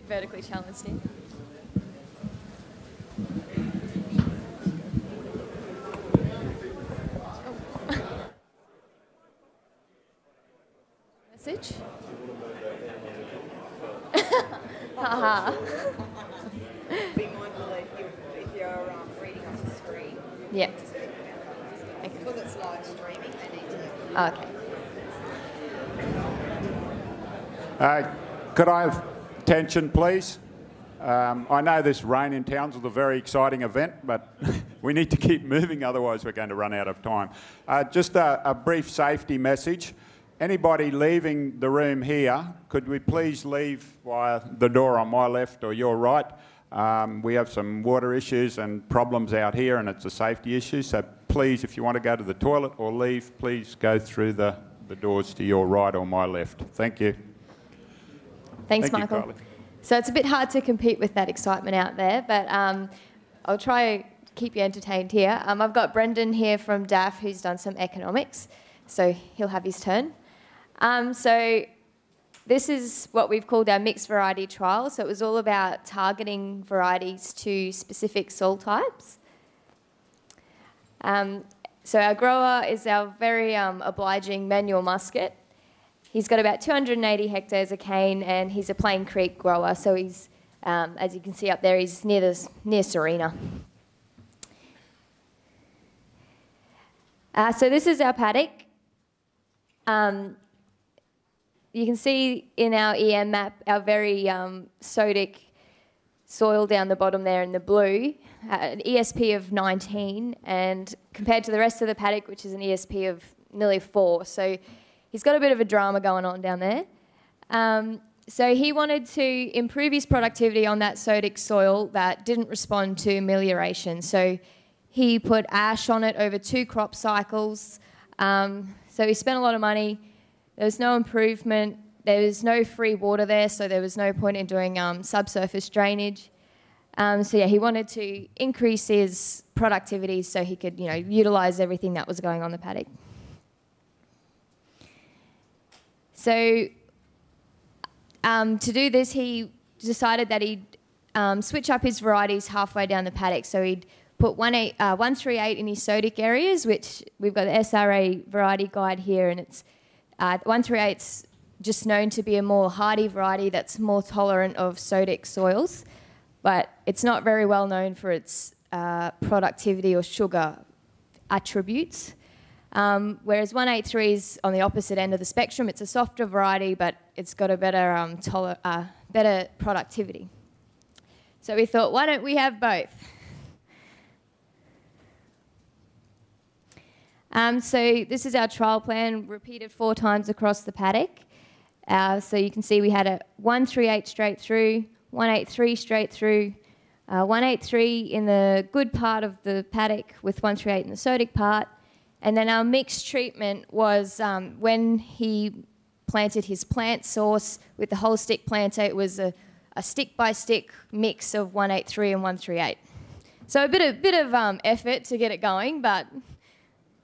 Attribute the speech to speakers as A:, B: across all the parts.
A: bit vertically challenged here. Message? Haha.
B: Be mindful that if you're reading off the screen.
A: Yeah.
B: Because it's live streaming, they need to.
A: Okay.
C: Could I have attention, please? I know this Rain in Towns was a very exciting event, but we need to keep moving, otherwise we're going to run out of time. Just a brief safety message. Anybody leaving the room here, could we please leave via the door on my left or your right? We have some water issues and problems out here, and it's a safety issue, so please, if you want to go to the toilet or leave, please go through the doors to your right or my left. Thank you.
A: Thanks,
C: Thank
A: Michael.
C: you, Carly.
A: So it's a bit hard to compete with that excitement out there, but I'll try to keep you entertained here. I've got Brendan here from DAF who's done some economics, so he'll have his turn. So this is what we've called our mixed variety trial. So it was all about targeting varieties to specific soil types. So our grower is our very obliging Manuel Muscat. He's got about 280 hectares of cane, and he's a Plain Creek grower. So he's, as you can see up there, he's near Serena. So this is our paddock. You can see in our EM map our very sodic soil down the bottom there in the blue, an ESP of 19, and compared to the rest of the paddock, which is an ESP of nearly 4. So he's got a bit of a drama going on down there. So he wanted to improve his productivity on that sodic soil that didn't respond to amelioration. So he put ash on it over 2 crop cycles. So he spent a lot of money. There was no improvement. There was no free water there, so there was no point in doing subsurface drainage. So yeah, he wanted to increase his productivity so he could, utilise everything that was going on the paddock. So to do this, he decided that he'd switch up his varieties halfway down the paddock. So he'd put 138 in his sodic areas, which we've got the SRA variety guide here, and it's 138's just known to be a more hardy variety that's more tolerant of sodic soils, but it's not very well known for its productivity or sugar attributes. Whereas 183 is on the opposite end of the spectrum. It's a softer variety, but it's got a better, better productivity. So we thought, why don't we have both? So this is our trial plan, repeated 4 times across the paddock. So you can see we had a 138 straight through, 183 straight through, 183 in the good part of the paddock with 138 in the sodic part. And then our mixed treatment was when he planted his plant source with the whole stick planter, it was a stick-by-stick mix of 183 and 138. So a bit of effort to get it going, but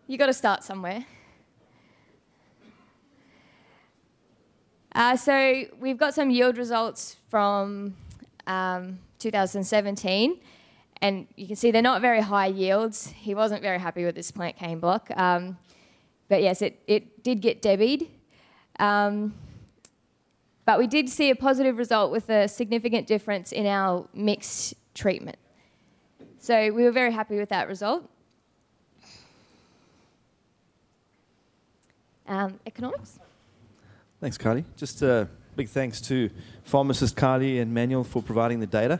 A: you've got to start somewhere. So we've got some yield results from 2017, and you can see they're not very high yields. He wasn't very happy with this plant cane block. But yes, it did get debied. But we did see a positive result with a significant difference in our mixed treatment. So we were very happy with that result. Economics?
D: Thanks, Carly. Just a big thanks to pharmacist Carly and Manuel for providing the data.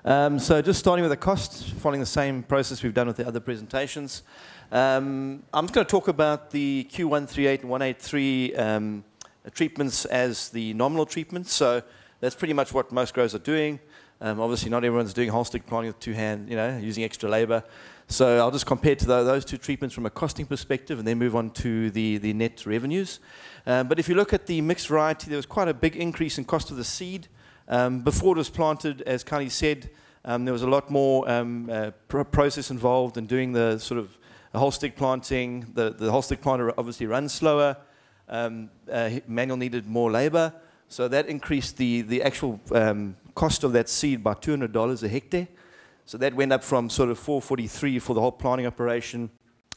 D: So just starting with the cost, following the same process we've done with the other presentations. I'm just going to talk about the Q138 and 183 treatments as the nominal treatments. So that's pretty much what most growers are doing. Obviously, not everyone's doing whole stick planting with 2 hands, using extra labor. So I'll just compare to those 2 treatments from a costing perspective and then move on to the net revenues. But if you look at the mixed variety, there was quite a big increase in cost of the seed. Before it was planted, as Carly said, there was a lot more process involved in doing the sort of whole stick planting. The whole stick planter obviously runs slower. Manual needed more labor. So that increased the actual cost of that seed by $200 a hectare. So that went up from sort of $443 for the whole planting operation.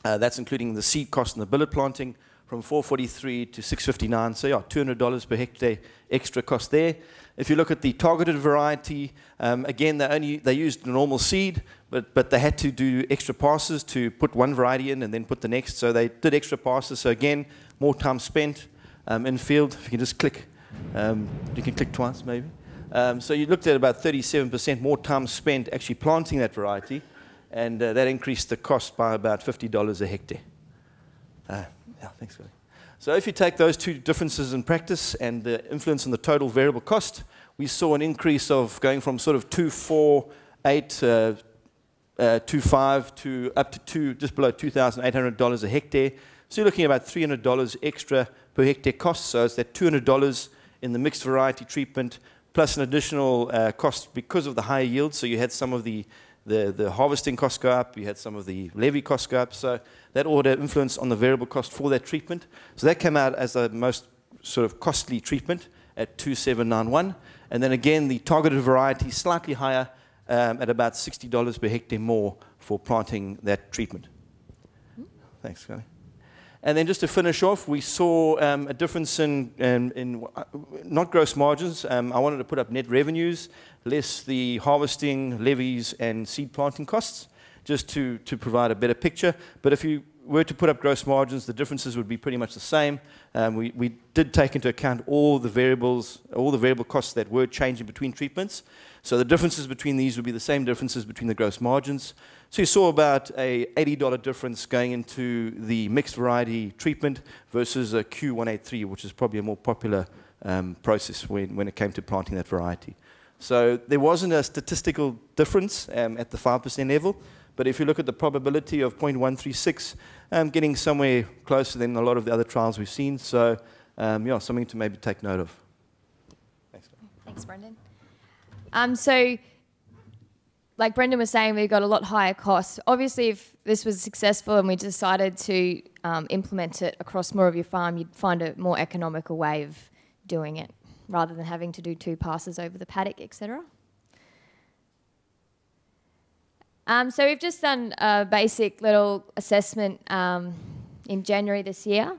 D: That's including the seed cost and the billet planting, from $443 to $659. So yeah, $200 per hectare extra cost there. If you look at the targeted variety, again, they used the normal seed, but they had to do extra passes to put one variety in and then put the next. So they did extra passes. So again, more time spent in field. If you can just click, you can click twice maybe. So you looked at about 37% more time spent actually planting that variety, and that increased the cost by about $50 a hectare. Yeah, thanks, Scotty. So if you take those two differences in practice and the influence on the total variable cost, we saw an increase of going from sort of 248, 25 to up to just below $2,800 a hectare. So you're looking at about $300 extra per hectare cost. So it's that $200 in the mixed variety treatment, plus an additional cost because of the higher yield. So you had some of the harvesting costs go up, you had some of the levy costs go up. So that all had influence on the variable cost for that treatment. So that came out as the most sort of costly treatment at $2,791. And then again, the targeted variety slightly higher at about $60 per hectare more for planting that treatment. Thanks, Scotty. And then just to finish off, we saw a difference in not gross margins. I wanted to put up net revenues, less the harvesting, levies, and seed planting costs, just to provide a better picture. But if you were to put up gross margins, the differences would be pretty much the same. We did take into account all the variable costs that were changing between treatments. So the differences between these would be the same differences between the gross margins. So you saw about a $80 difference going into the mixed variety treatment versus a Q183, which is probably a more popular process when it came to planting that variety. So there wasn't a statistical difference at the 5% level, but if you look at the probability of 0.136, getting somewhere closer than a lot of the other trials we've seen. So yeah, something to maybe take note of. Thanks.
A: Thanks, Brendan. So, like Brendan was saying, we got a lot higher costs. Obviously, if this was successful and we decided to implement it across more of your farm, you'd find a more economical way of doing it, rather than having to do 2 passes over the paddock, etc. So we've just done a basic little assessment in January this year.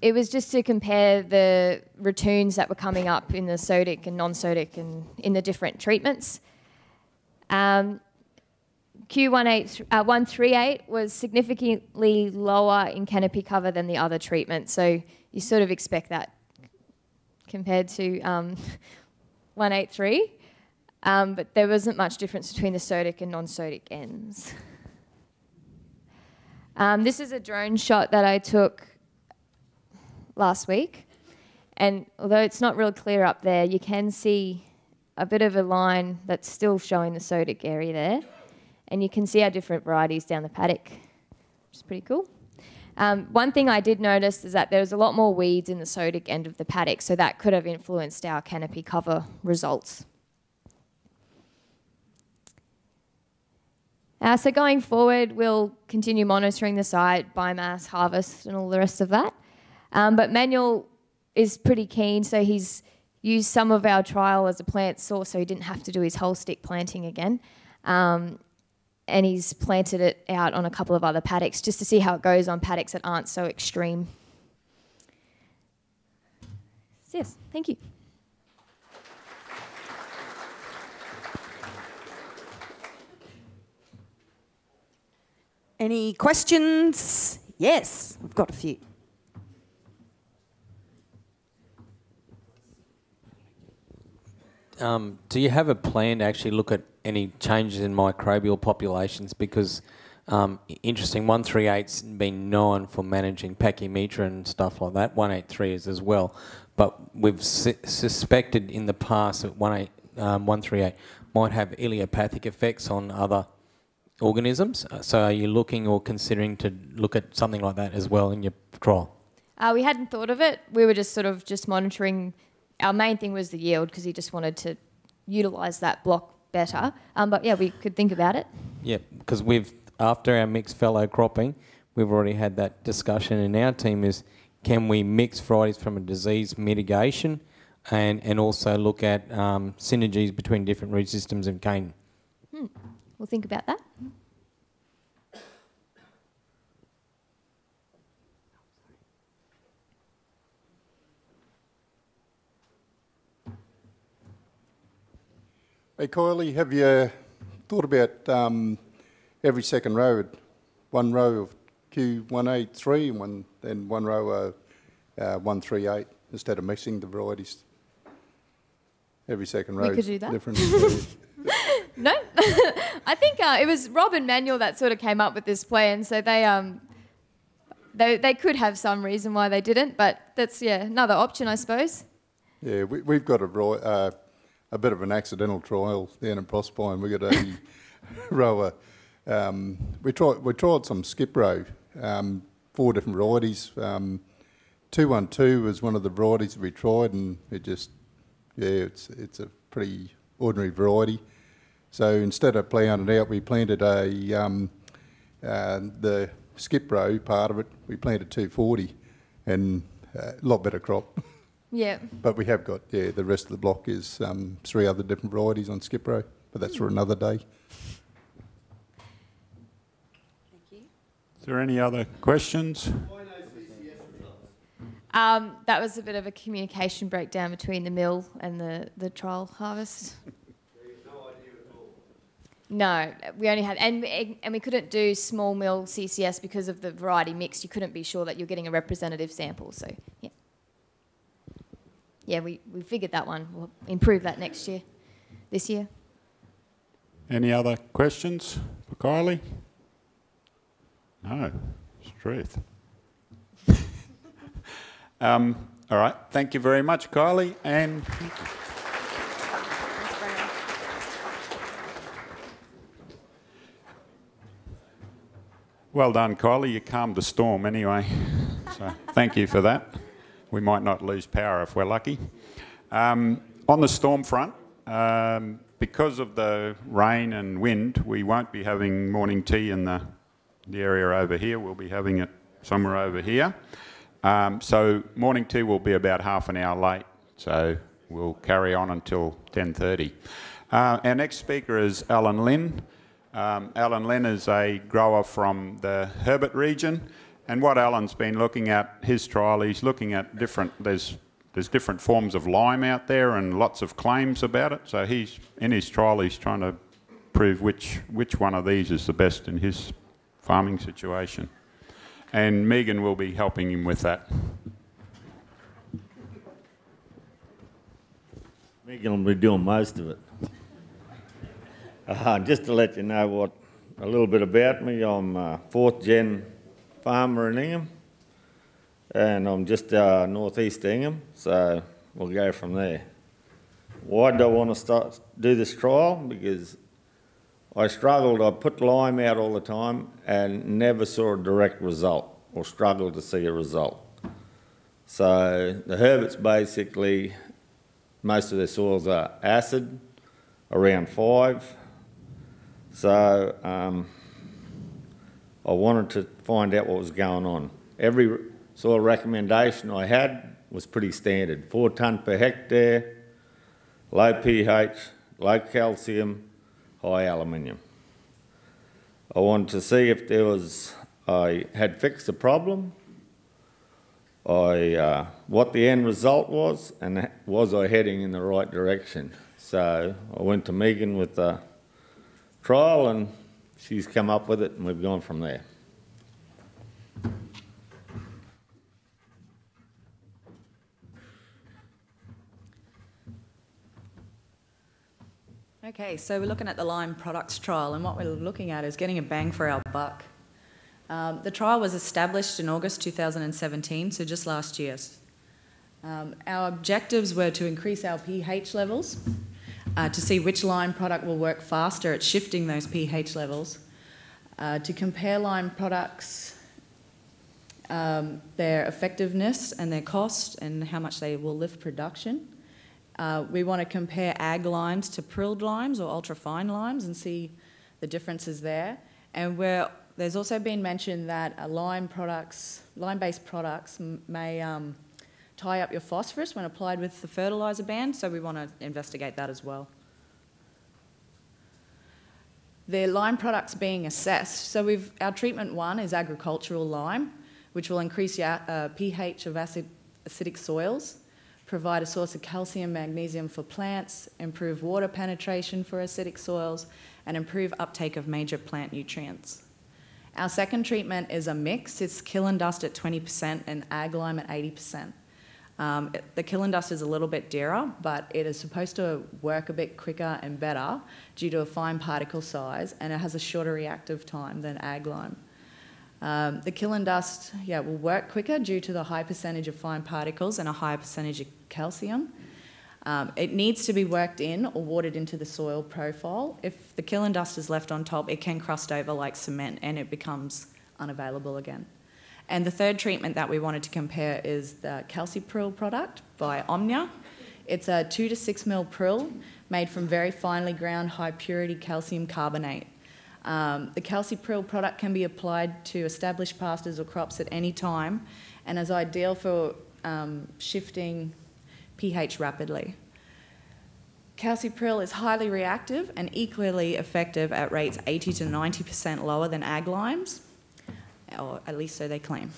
A: It was just to compare the returns that were coming up in the sodic and non-sodic and in the different treatments. Q138 was significantly lower in canopy cover than the other treatments, so you sort of expect that compared to 183. But there wasn't much difference between the sodic and non-sodic ends. This is a drone shot that I took last week, and although it's not real clear up there, you can see a bit of a line that's still showing the sodic area there, and you can see our different varieties down the paddock, which is pretty cool. One thing I did notice is that there was a lot more weeds in the sodic end of the paddock, so that could have influenced our canopy cover results. So going forward, we'll continue monitoring the site, biomass, harvest, and all the rest of that. But Manuel is pretty keen, so he's used some of our trial as a plant source, so he didn't have to do his whole stick planting again. And he's planted it out on a couple of other paddocks just to see how it goes on paddocks that aren't so extreme. So yes, thank you.
B: Any questions? Yes, we've got a few.
E: Do you have a plan to actually look at any changes in microbial populations? Because, interesting, 138's been known for managing pachymetra and stuff like that. 183 is as well. But we've suspected in the past that 138 might have ileopathic effects on other organisms. So are you looking or considering to look at something like that as well in your trial?
A: We hadn't thought of it. We were just sort of just monitoring. Our main thing was the yield because he just wanted to utilise that block better. But yeah, we could think about it. Yeah, because after our mixed fallow cropping, we've already had that discussion in our team is,
E: can we mix varieties from a disease mitigation and also look at synergies between different root systems of cane.
A: We'll think about that.
F: Hey, Kylie, have you thought about every second row, one row of Q183 and one row of 138 instead of mixing the varieties? Every second row.
A: We could do that.
F: Different.
A: No, I think it was Rob and Manuel that sort of came up with this plan. So they could have some reason why they didn't, but that's another option, I suppose.
F: Yeah, we've got a bit of an accidental trial down in Proserpine. We got a rower. We tried some skip row, 4 different varieties. 212 was one of the varieties we tried, and it just it's a pretty ordinary variety. So instead of planting it out, we planted the skip row part of it. We planted 240, and a lot better crop.
A: Yeah.
F: But we have got, the rest of the block is 3 other different varieties on skip row, but that's for another day.
B: Thank you.
C: Is there any other questions?
A: That was a bit of a communication breakdown between the mill and the trial harvest. No, we only had, and we couldn't do small mill CCS because of the variety mix. You couldn't be sure that you're getting a representative sample. So, yeah. Yeah, we figured that one. We'll improve that this year.
C: Any other questions for Kylie? No, strength. All right, thank you very much, Kylie, and well done, Kylie. You calmed the storm anyway, so thank you for that. We might not lose power if we're lucky. On the storm front, because of the rain and wind, we won't be having morning tea in the area over here. We'll be having it somewhere over here. So morning tea will be about half an hour late, so we'll carry on until 10:30. Our next speaker is Alan Lynn. Alan Lynn is a grower from the Herbert region, and what Alan's been looking at, his trial, he's looking at there's different forms of lime out there and lots of claims about it, so in his trial he's trying to prove which one of these is the best in his farming situation. And Megan will be helping him with that.
G: Megan will be doing most of it. Just to let you know a little bit about me, I'm a 4th gen farmer in Ingham, and I'm just northeast Ingham, so we'll go from there. Why do I want to do this trial? Because I struggled. I put lime out all the time and never saw a direct result, or struggled to see a result. So the Herberts basically, most of their soils are acid, around 5. So I wanted to find out what was going on. Every soil recommendation I had was pretty standard: 4 tonne per hectare, low pH, low calcium, high aluminium. I wanted to see if I had fixed the problem, what the end result was, and was I heading in the right direction. So I went to Megan with the trial, and she's come up with it, and we've gone from there.
B: Okay, so we're looking at the lime products trial, and what we're looking at is getting a bang for our buck. The trial was established in August 2017, so just last year. Our objectives were to increase our pH levels, to see which lime product will work faster at shifting those pH levels, to compare lime products, their effectiveness and their cost and how much they will lift production. We want to compare ag limes to prilled limes or ultra-fine limes and see the differences there. And we're there's also been mentioned that lime-based products may tie up your phosphorus when applied with the fertiliser ban, so we want to investigate that as well. The lime products being assessed, so our treatment 1 is agricultural lime, which will increase the pH of acidic soils, provide a source of calcium, magnesium for plants, improve water penetration for acidic soils, and improve uptake of major plant nutrients. Our second treatment is a mix. It's kill and dust at 20% and ag lime at 80%. The kill and dust is a little bit dearer, but it is supposed to work a bit quicker and better due to a fine particle size, and it has a shorter reactive time than ag lime. The kill and dust, will work quicker due to the high percentage of fine particles and a higher percentage of calcium. It needs to be worked in or watered into the soil profile. If the kill and dust is left on top, it can crust over like cement and it becomes unavailable again. And the third treatment that we wanted to compare is the Calcipril product by Omnia. It's a 2 to 6 ml prill made from very finely ground high purity calcium carbonate. The Calcipril product can be applied to established pastures or crops at any time and is ideal for shifting pH rapidly. Calcipril is highly reactive and equally effective at rates 80 to 90% lower than ag limes, or at least so they claim.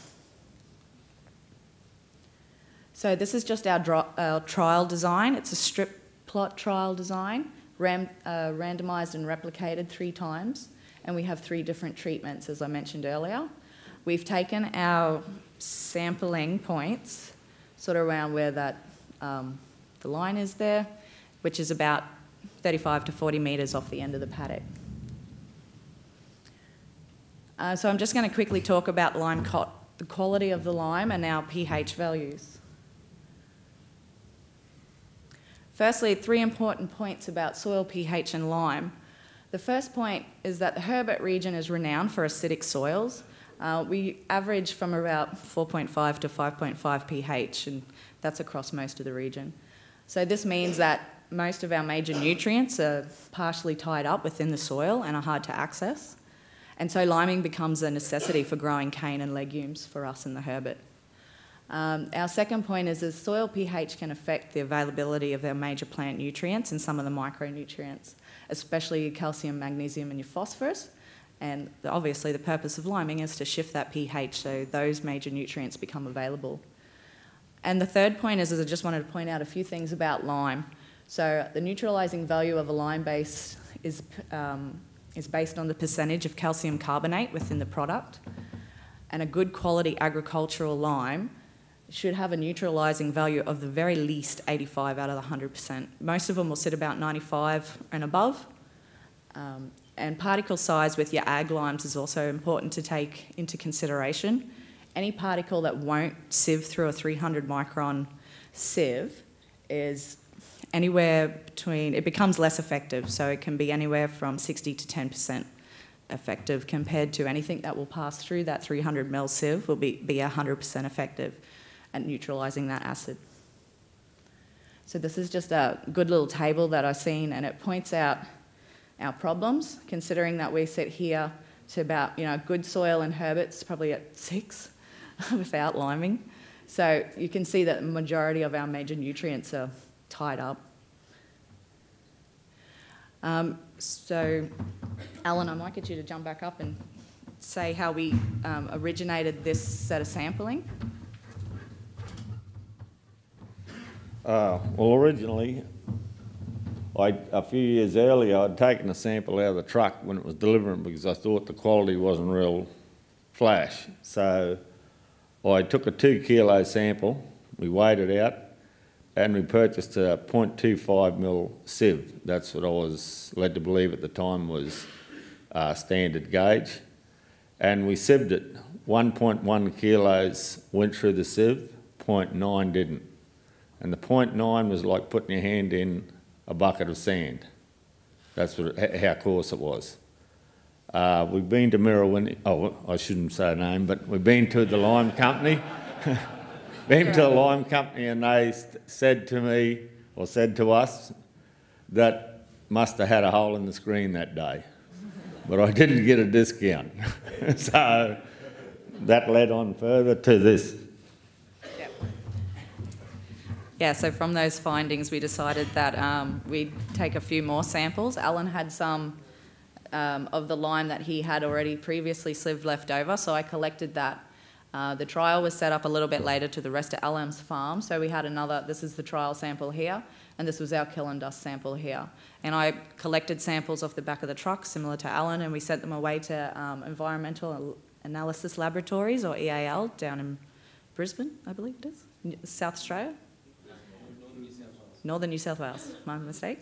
B: So this is just our trial design. It's a strip plot trial design, randomised and replicated 3 times, and we have 3 different treatments, as I mentioned earlier. We've taken our sampling points sort of around where that the line is there, which is about 35 to 40 metres off the end of the paddock. So I'm just going to quickly talk about the quality of the lime and our pH values. Firstly, 3 important points about soil pH and lime. The first point is that the Herbert region is renowned for acidic soils. We average from about 4.5 to 5.5 pH, and that's across most of the region. So this means that most of our major nutrients are partially tied up within the soil and are hard to access. And so liming becomes a necessity for growing cane and legumes for us in the Herbert. Our second point is that soil pH can affect the availability of our major plant nutrients and some of the micronutrients, especially your calcium, magnesium and your phosphorus. And obviously the purpose of liming is to shift that pH so those major nutrients become available. And the third point is I just wanted to point out a few things about lime. So the neutralising value of a lime base is based on the percentage of calcium carbonate within the product. And a good quality agricultural lime should have a neutralising value of the very least 85 out of the 100%. Most of them will sit about 95 and above. And particle size with your ag limes is also important to take into consideration. Any particle that won't sieve through a 300 micron sieve is anywhere between, it becomes less effective, so it can be anywhere from 60 to 10% effective compared to anything that will pass through that 300 ml sieve will be 100% effective at neutralising that acid. So this is just a good little table that I've seen, and it points out our problems, considering that we sit here to about, good soil in Herbert's probably at 6 without liming. So you can see that the majority of our major nutrients are tied up. So, Alan, I might get you to jump back up and say how we originated this set of sampling.
G: Well, originally, a few years earlier, I'd taken a sample out of the truck when it was delivering because I thought the quality wasn't real flash. So I took a 2 kilo sample, we weighed it out, and we purchased a 0.25 mil sieve. That's what I was led to believe at the time was standard gauge. And we sieved it. 1.1 kilos went through the sieve, 0.9 didn't. And the 0.9 was like putting your hand in a bucket of sand. That's how coarse it was. We've been to Mirror, I shouldn't say a name, but we've been to the lime company. Been to the lime company, and they said to me, or said to us, that must have had a hole in the screen that day. but I didn't get a discount. So that led on further to this.
B: Yeah, so from those findings, we decided that we'd take a few more samples. Alan had some of the lime that he had already previously sieved left over, so I collected that. The trial was set up a little bit later to the rest of Alan's farm, so we had another, this is the trial sample here, and this was our kiln dust sample here. And I collected samples off the back of the truck, similar to Alan, and we sent them away to Environmental Analysis Laboratories, or EAL, down in Brisbane, I believe it is, South Australia. Northern New South Wales, my mistake.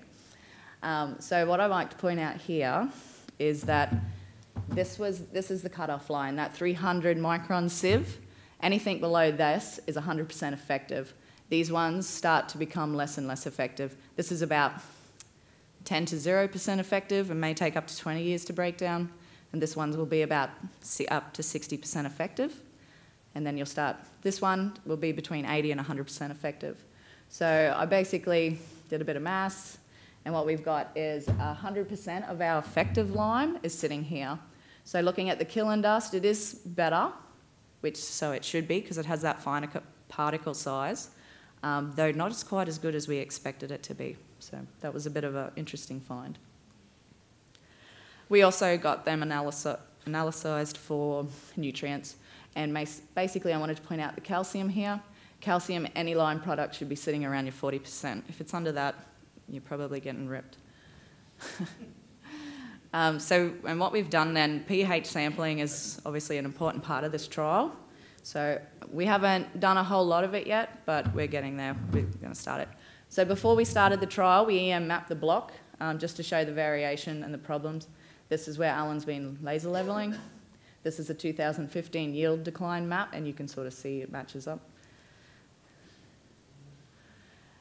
B: So what I'd like to point out here is that this is the cut-off line, that 300 micron sieve. Anything below this is 100% effective. These ones start to become less and less effective. This is about 10 to 0% effective and may take up to 20 years to break down. And this one will be about up to 60% effective. And then you'll start, this one will be between 80 and 100% effective. So I basically did a bit of maths, and what we've got is 100% of our effective lime is sitting here. So looking at the kiln dust, it is better, so it should be, because it has that finer particle size, though not quite as good as we expected it to be. So that was a bit of an interesting find. We also got them analysed for nutrients, and basically I wanted to point out the calcium here. Calcium, any lime product should be sitting around your 40%. If it's under that, you're probably getting ripped. And what we've done then, pH sampling is obviously an important part of this trial. So we haven't done a whole lot of it yet, but we're getting there. We're going to start it. So before we started the trial, we EM mapped the block just to show the variation and the problems. This is where Alan's been laser levelling. This is a 2015 yield decline map, and you can sort of see it matches up.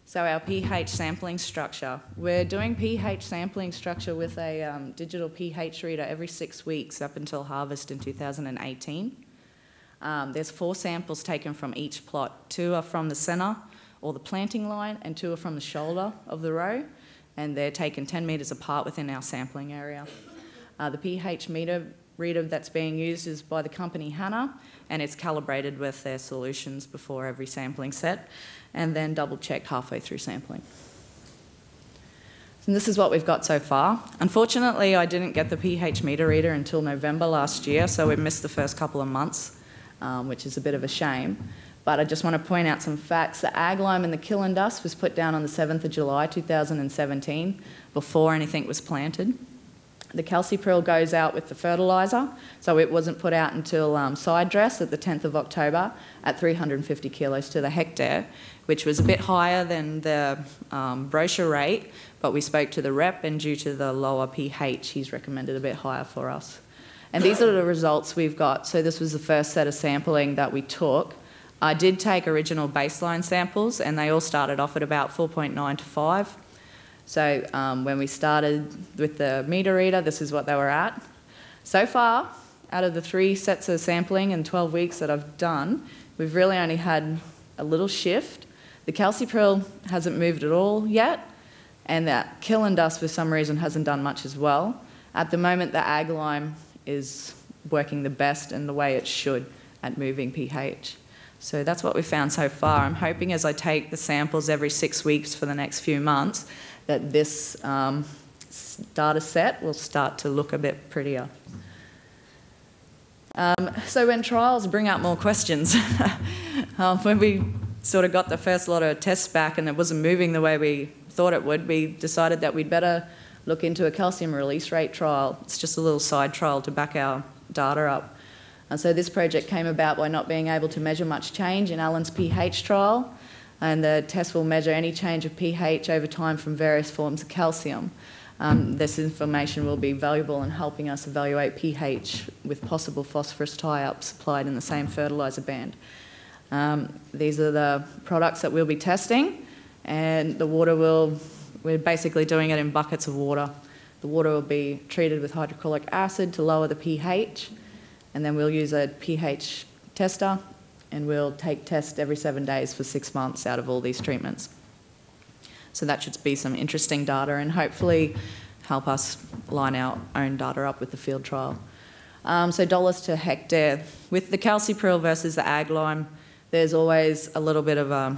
B: So our pH sampling structure. We're doing pH sampling structure with a digital pH reader every 6 weeks up until harvest in 2018. There's 4 samples taken from each plot. 2 are from the centre or the planting line, and 2 are from the shoulder of the row, and they're taken 10 metres apart within our sampling area. The pH meter reader that's being used is by the company Hannah, and it's calibrated with their solutions before every sampling set, and then double-checked halfway through sampling. And this is what we've got so far. Unfortunately, I didn't get the pH meter reader until November last year, so we missed the first couple of months, which is a bit of a shame. But I just want to point out some facts. The ag lime and the kiln dust was put down on the 7th of July 2017, before anything was planted. The calcipril goes out with the fertiliser, so it wasn't put out until side dress at the 10th of October at 350 kilos to the hectare, which was a bit higher than the brochure rate, but we spoke to the rep, and due to the lower pH, he's recommended a bit higher for us. And these are the results we've got. So this was the first set of sampling that we took. I did take original baseline samples, and they all started off at about 4.9 to 5. So when we started with the meter reader, this is what they were at. So far, out of the 3 sets of sampling in 12 weeks that I've done, we've really only had a little shift. The calcipril hasn't moved at all yet, and that kiln dust for some reason hasn't done much as well. At the moment, the ag lime is working the best and the way it should at moving pH. So that's what we've found so far. I'm hoping as I take the samples every 6 weeks for the next few months, that this data set will start to look a bit prettier. So when trials bring up more questions, when we sort of got the first lot of tests back and it wasn't moving the way we thought it would, we decided that we'd better look into a calcium release rate trial. It's just a little side trial to back our data up. And so this project came about by not being able to measure much change in Alan's pH trial, and the test will measure any change of pH over time from various forms of calcium. This information will be valuable in helping us evaluate pH with possible phosphorus tie-ups applied in the same fertiliser band. These are the products that we'll be testing, and the water we're basically doing it in buckets of water. The water will be treated with hydrochloric acid to lower the pH, and then we'll use a pH tester, and we'll take tests every 7 days for 6 months out of all these treatments. So that should be some interesting data, and hopefully help us line our own data up with the field trial. So dollars to hectare. With the calcipril versus the ag lime, there's always a little bit of a,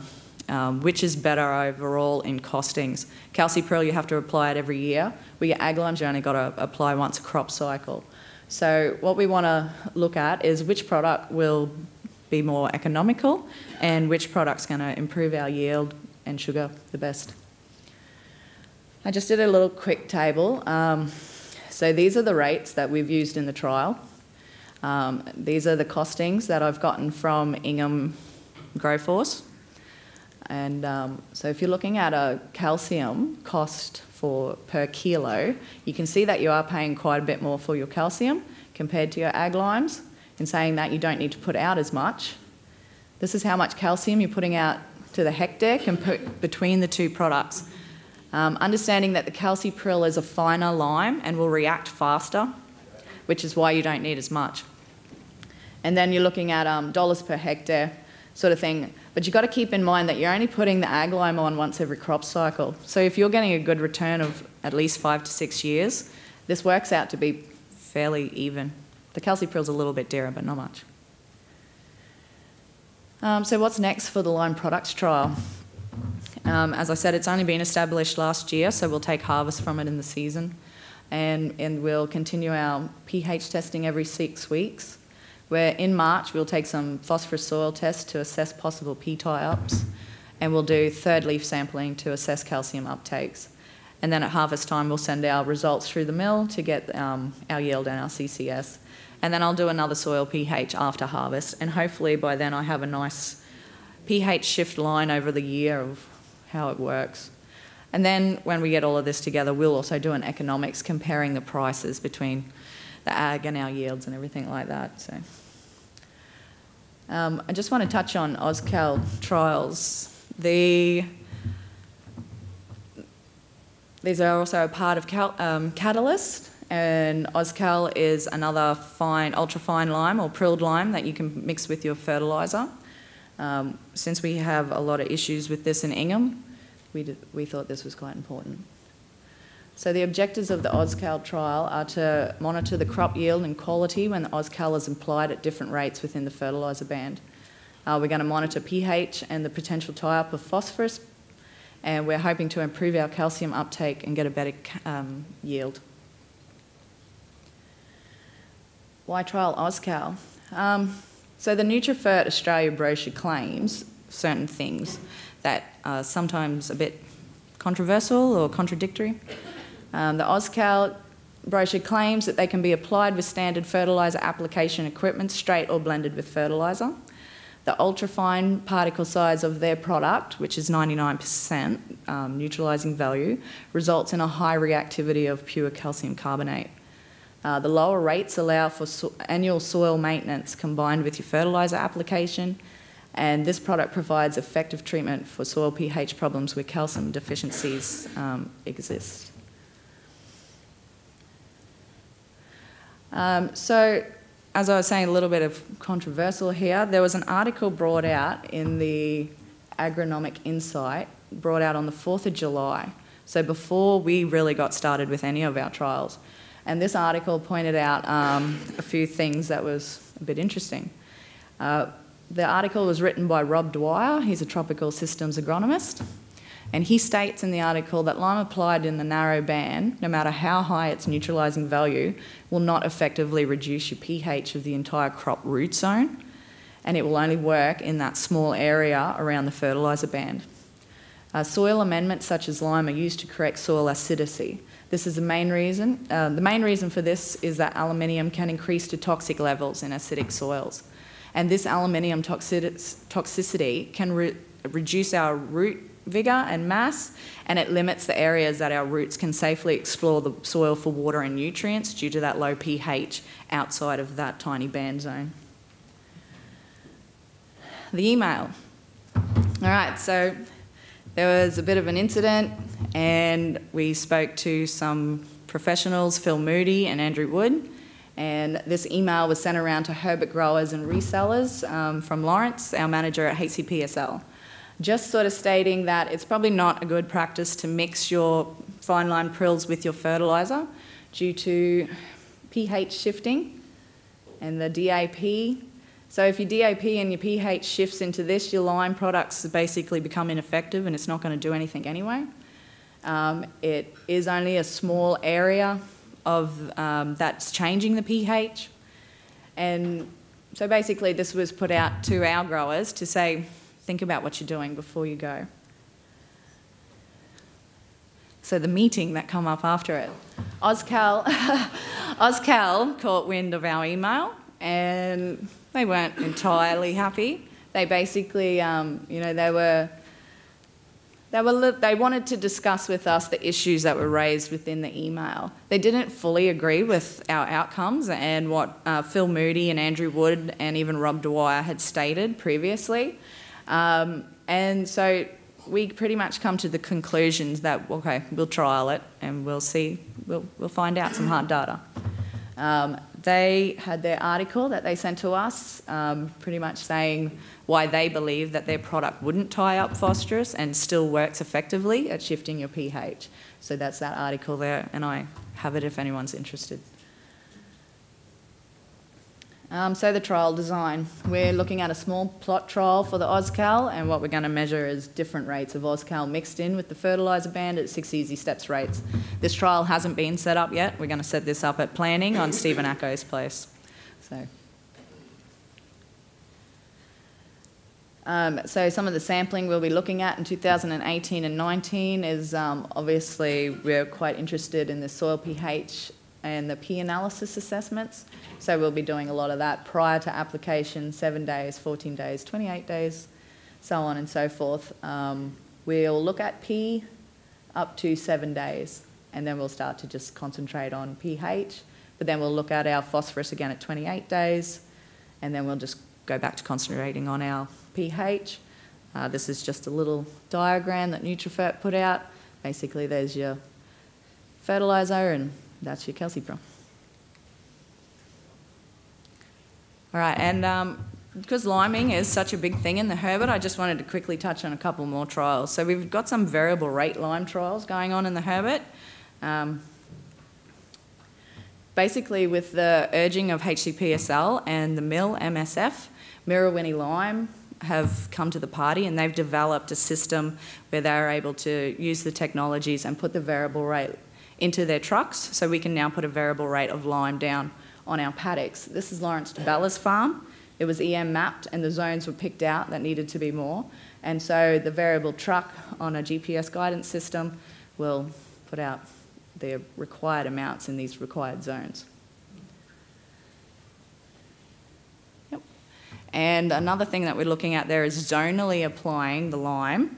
B: which is better overall in costings. Calcipril, you have to apply it every year. We get ag limes, you only got to apply once a crop cycle. So what we want to look at is which product will be more economical and which product's going to improve our yield and sugar the best. I just did a little quick table. So these are the rates that we've used in the trial. These are the costings that I've gotten from Ingham Growforce. And so if you're looking at a calcium cost per kilo, you can see that you are paying quite a bit more for your calcium compared to your ag limes. In saying that, you don't need to put out as much. This is how much calcium you're putting out to the hectare between the two products. Understanding that the calcipril is a finer lime and will react faster, which is why you don't need as much. And then you're looking at dollars per hectare sort of thing. But you've got to keep in mind that you're only putting the ag lime on once every crop cycle. So if you're getting a good return of at least 5 to 6 years, this works out to be fairly even. The calcipril's a little bit dearer, but not much. So what's next for the lime products trial? As I said, it's only been established last year, so we'll take harvest from it in the season. And we'll continue our pH testing every 6 weeks. Where in March, we'll take some phosphorus soil tests to assess possible P-tie-ups. And we'll do third leaf sampling to assess calcium uptakes. And then at harvest time, we'll send our results through the mill to get our yield and our CCS. And then I'll do another soil pH after harvest. And hopefully by then I have a nice pH shift line over the year of how it works. And then when we get all of this together, we'll also do an economics comparing the prices between the ag and our yields and everything like that. So I just want to touch on AusCal trials. These are also a part of Catalyst, and AusCal is another fine, ultra-fine lime or prilled lime that you can mix with your fertiliser. Since we have a lot of issues with this in Ingham, we thought this was quite important. So the objectives of the AusCal trial are to monitor the crop yield and quality when the AusCal is applied at different rates within the fertiliser band. We're going to monitor pH and the potential tie-up of phosphorus, and we're hoping to improve our calcium uptake and get a better yield. Why trial AusCal? So the NutriFert Australia brochure claims certain things that are sometimes a bit controversial or contradictory. The AusCal brochure claims that they can be applied with standard fertiliser application equipment, straight or blended with fertiliser. The ultrafine particle size of their product, which is 99% neutralising value, results in a high reactivity of pure calcium carbonate. The lower rates allow for annual soil maintenance combined with your fertiliser application, and this product provides effective treatment for soil pH problems where calcium deficiencies exist. So, as I was saying, a little bit of controversial here. There was an article brought out in the Agronomic Insight, brought out on the 4th of July, so before we really got started with any of our trials. And this article pointed out a few things that was a bit interesting. The article was written by Rob Dwyer. He's a tropical systems agronomist. And he states in the article that lime applied in the narrow band, no matter how high its neutralising value, will not effectively reduce your pH of the entire crop root zone, and it will only work in that small area around the fertiliser band. Soil amendments such as lime are used to correct soil acidity. This is the main reason. The main reason for this is that aluminium can increase to toxic levels in acidic soils. And this aluminium toxicity can reduce our root vigour and mass, and it limits the areas that our roots can safely explore the soil for water and nutrients due to that low pH outside of that tiny band zone. The email. All right, so there was a bit of an incident, and we spoke to some professionals, Phil Moody and Andrew Wood, and this email was sent around to Herbert growers and resellers from Lawrence, our manager at HCPSL. just sort of stating that it's probably not a good practice to mix your fine line prills with your fertiliser due to pH shifting and the DAP. So if your DAP and your pH shifts into this, your lime products basically become ineffective and it's not going to do anything anyway. It is only a small area of that's changing the pH. And so basically this was put out to our growers to say, think about what you're doing before you go. So the meeting that come up after it, Auscal caught wind of our email and they weren't entirely happy. They basically, they wanted to discuss with us the issues that were raised within the email. They didn't fully agree with our outcomes and what Phil Moody and Andrew Wood and even Rob Dwyer had stated previously. And so we pretty much come to the conclusions that, okay, we'll trial it and we'll see, we'll find out some hard data. They had their article that they sent to us, pretty much saying why they believe that their product wouldn't tie up phosphorus and still works effectively at shifting your pH. So that's that article there, and I have it if anyone's interested. So the trial design. We're looking at a small plot trial for the Auscal, and what we're going to measure is different rates of Auscal mixed in with the fertiliser band at 6 easy steps rates. This trial hasn't been set up yet. We're going to set this up at planning on Stephen Acko's place. So some of the sampling we'll be looking at in 2018 and 19 is obviously we're quite interested in the soil pH and the P analysis assessments. So we'll be doing a lot of that prior to application, 7 days, 14 days, 28 days, so on and so forth. We'll look at P up to 7 days, and then we'll start to just concentrate on pH. But then we'll look at our phosphorus again at 28 days, and then we'll just go back to concentrating on our pH. This is just a little diagram that Nutrifert put out. Basically, there's your fertiliser, and that's your calcipron. All right, and because liming is such a big thing in the herbit, I just wanted to quickly touch on a couple more trials. So we've got some variable rate lime trials going on in the herbit. Basically, with the urging of HCPSL and the mill MSF, Mirrowinnie Lime have come to the party, and they've developed a system where they're able to use the technologies and put the variable rate into their trucks, so we can now put a variable rate of lime down on our paddocks. This is Lawrence DeBella's farm. It was EM mapped and the zones were picked out that needed to be more. And so the variable truck on a GPS guidance system will put out the required amounts in these required zones. Yep. And another thing that we're looking at there is zonally applying the lime,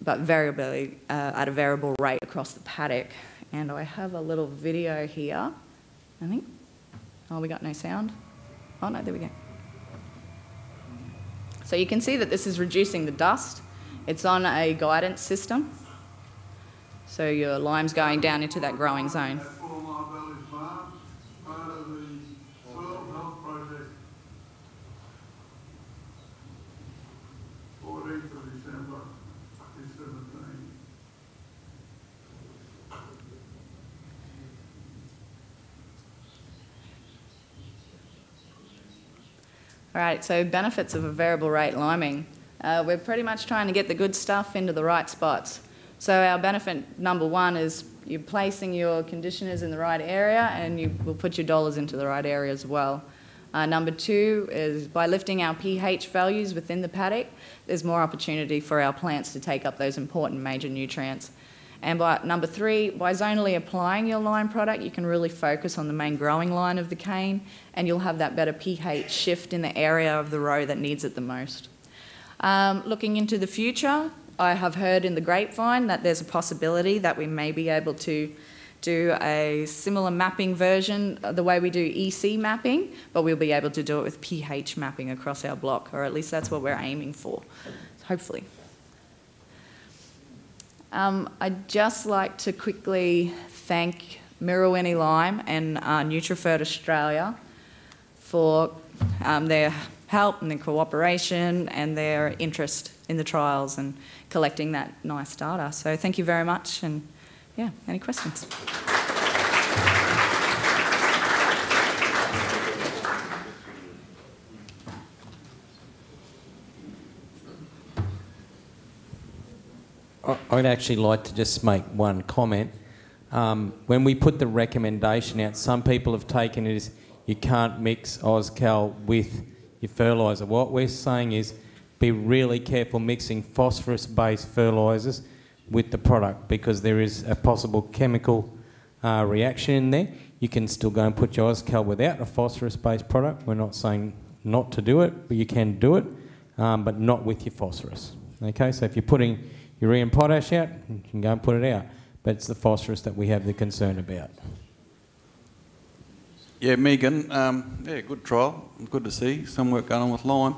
B: but variably at a variable rate across the paddock. And I have a little video here, I think. Oh, we got no sound? Oh no, there we go. So you can see that this is reducing the dust. It's on a guidance system. So your lime's going down into that growing zone. All right, so benefits of a variable rate liming. We're pretty much trying to get the good stuff into the right spots. So our benefit number one is you're placing your conditioners in the right area, and you will put your dollars into the right area as well. Number two is by lifting our pH values within the paddock, there's more opportunity for our plants to take up those important major nutrients. And by number three, by zonally applying your lime product, you can really focus on the main growing line of the cane, and you'll have that better pH shift in the area of the row that needs it the most. Looking into the future, I have heard in the grapevine that there's a possibility that we may be able to do a similar mapping version the way we do EC mapping, but we'll be able to do it with pH mapping across our block, or at least that's what we're aiming for, hopefully. I'd just like to quickly thank Mirrowinnie Lime and Nutrifert Australia for their help and their cooperation and their interest in the trials and collecting that nice data. So thank you very much, and yeah, any questions?
E: I'd actually like to just make one comment. When we put the recommendation out, some people have taken it as you can't mix Auscal with your fertiliser. What we're saying is be really careful mixing phosphorus-based fertilisers with the product, because there is a possible chemical reaction in there. You can still go and put your Auscal without a phosphorus-based product. We're not saying not to do it, but you can do it, but not with your phosphorus. Okay, so if you're putting urea and potash out, you can go and put it out. But it's the phosphorus that we have the concern about.
H: Yeah, Megan, yeah, good trial. Good to see some work going on with lime.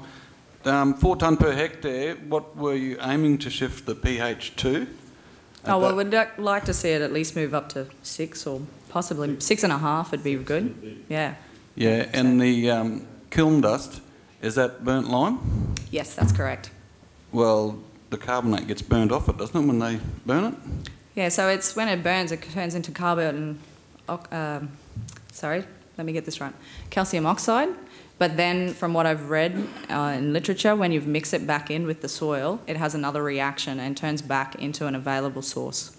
H: 4 tonne per hectare, what were you aiming to shift the pH to?
B: Oh, well, we'd like to see it at least move up to 6 or possibly 6.5 would be good. Yeah.
H: Yeah, and the kiln dust, is that burnt lime?
B: Yes, that's correct.
H: Well, the carbonate gets burnt off it, doesn't it, when they burn it?
B: Yeah, so it's when it burns, it turns into carbon, sorry, let me get this right, calcium oxide. But then from what I've read in literature, when you mix it back in with the soil, it has another reaction and turns back into an available source.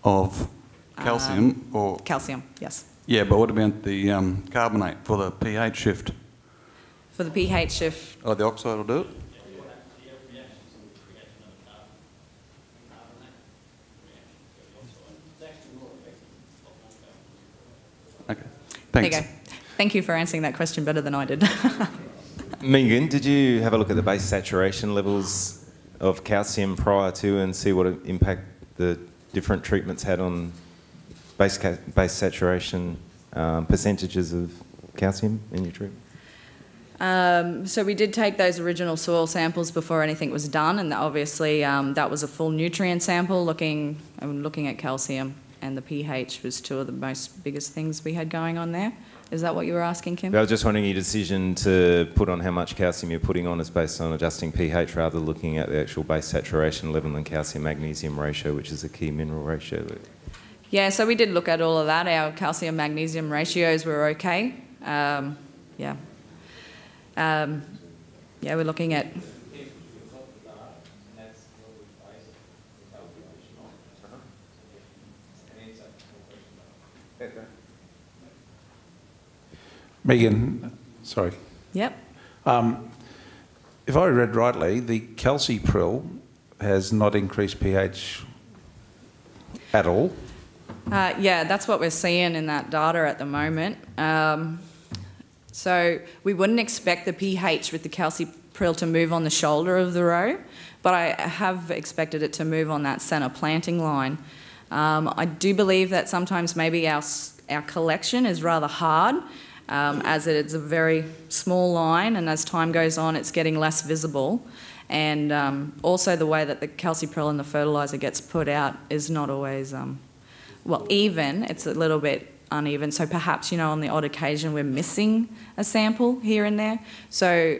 H: Of calcium or?
B: Calcium, yes.
H: Yeah, but what about the carbonate for the pH shift?
B: For the pH shift?
H: Oh, the oxide will do it? Okay, thanks.
B: There you go. Thank you for answering that question better than I did.
I: Megan, did you have a look at the base saturation levels of calcium prior to and see what impact the different treatments had on base saturation percentages of calcium in your treatment?
B: So we did take those original soil samples before anything was done, and obviously that was a full nutrient sample looking at calcium, and the pH was two of the most biggest things we had going on there. Is that what you were asking, Kim?
I: I was just wondering, your decision to put on how much calcium you're putting on is based on adjusting pH rather than looking at the actual base saturation level and calcium-magnesium ratio, which is a key mineral ratio.
B: Yeah, so we did look at all of that. Our calcium-magnesium ratios were okay. Yeah, we're looking at...
J: Megan, sorry.
B: Yep.
J: If I read rightly, the calcipril has not increased pH at all.
B: Yeah, that's what we're seeing in that data at the moment. So we wouldn't expect the pH with the calcipril to move on the shoulder of the row, but I have expected it to move on that centre planting line. I do believe that sometimes maybe our collection is rather hard, as it's a very small line, and as time goes on it's getting less visible, and also the way that the calcipril in the fertiliser gets put out is not always well, even. It's a little bit uneven, so perhaps, you know, on the odd occasion we're missing a sample here and there. So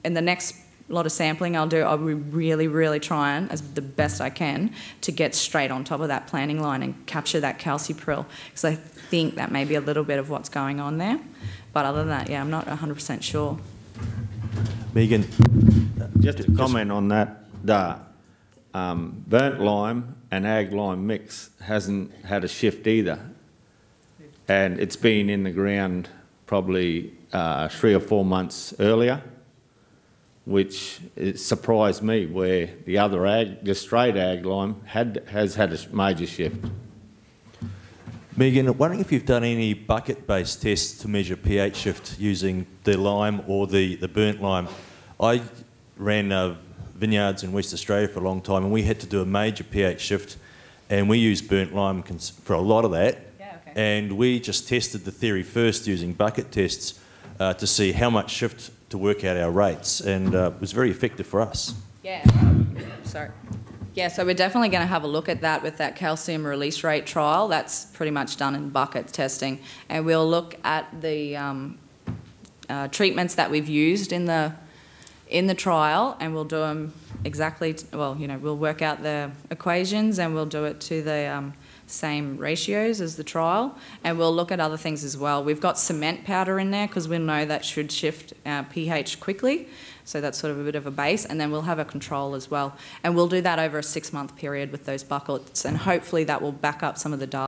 B: in the next lot of sampling I'll be really trying as the best I can to get straight on top of that planting line and capture that calcipril, because I think that may be a little bit of what's going on there. But other than that, yeah, I'm not 100% sure.
G: Megan, just to comment on that, burnt lime and ag lime mix hasn't had a shift either, and it's been in the ground probably 3 or 4 months earlier, which surprised me, where the straight ag lime has had a major shift.
D: Megan, I'm wondering if you've done any bucket-based tests to measure pH shift using the lime or the burnt lime. I ran vineyards in West Australia for a long time, and we had to do a major pH shift, and we used burnt lime for a lot of that.
B: Yeah, okay.
D: And we just tested the theory first using bucket tests to see how much shift to work out our rates, and it was very effective for us.
B: Yeah, sorry. Yeah, so we're definitely going to have a look at that with that calcium release rate trial. That's pretty much done in bucket testing. And we'll look at the treatments that we've used in the trial, and we'll do them exactly, well, you know, we'll work out the equations and we'll do it to the same ratios as the trial, and we'll look at other things as well. We've got cement powder in there because we know that should shift our pH quickly, so that's sort of a bit of a base, and then we'll have a control as well. And we'll do that over a 6-month period with those buckets, and hopefully that will back up some of the data